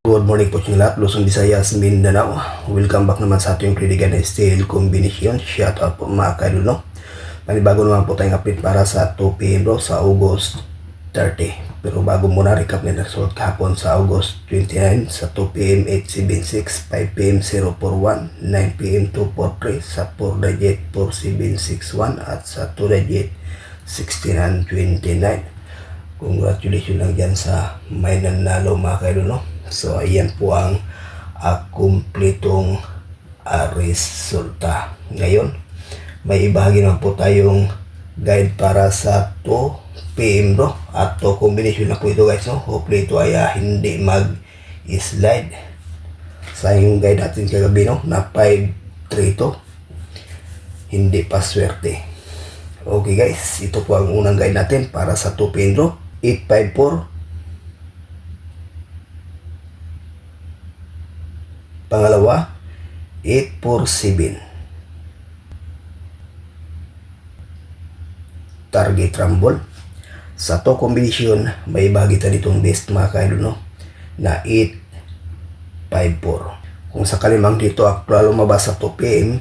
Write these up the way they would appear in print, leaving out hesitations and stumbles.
Good morning po sa lahat, Luzon, Visayas, Mindanao. Welcome back naman sa ating Critical Style Combination. Shout out po mga kaidol, no? Panibago naman po tayong update para sa 2 PM bro, sa August 30. Pero bago muna, recap na result kahapon sa August 29 sa 2 PM 876, 5 PM 041, 9 PM 243, sa 4 digit 4761 at sa 2 digit 6929. Congratulations lang dyan sa may nanalo mga kaidol, no? So ayan po ang kumpletong resulta. Ngayon, may ibahagi naman po tayong guide para sa 2 PM bro. At to combination na po ito guys, no? Hopefully ito ay hindi mag-slide. Sa yung guide natin kagabi, no? Na 5-3 to. Hindi pa swerte. Okay guys, ito po ang unang guide natin para sa 2 PM bro. 854. Pangalawa, 847. Target rumble. Sa to combination, may bahagi tayo ditong best mga kaidol, no? Na 854. Kung sakali mang dito actual lumabas sa 2 PM,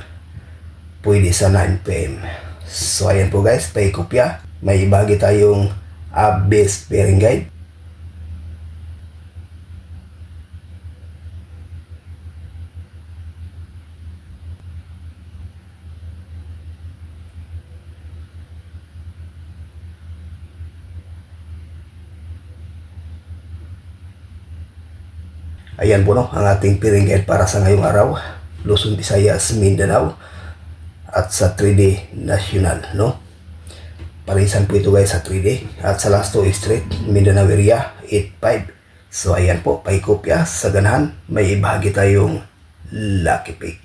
pwede sa 9 PM. So ayan po guys, paikopya. May bahagi tayong best pairing guide. Ayan po, no, ang ating pairing guide para sa ngayong araw, Luzon, Visayas, Mindanao at sa 3D National, no? Parisan po ito guys sa 3D at sa last 2 straight Mindanao area 85. So ayan po, paikopya sa ganahan, may ibahagi tayong lucky pick.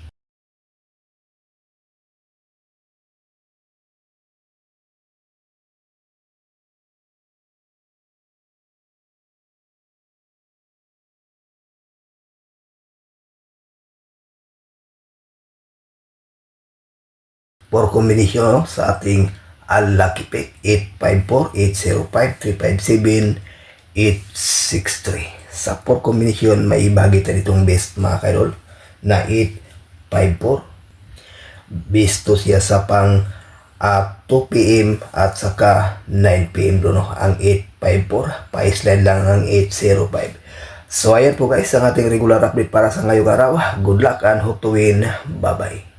For combination, no, sa ating lucky pick 854, 805, 357, 863. Sa 4 combination, may ibagi tayo itong best mga kaidol na 854. Best to siya sa pang 2 PM at saka 9 PM no, ang 854. Pa-slide lang ang 805. So ayan po guys ang ating regular update para sa ngayong araw. Good luck and hope to win. Bye bye.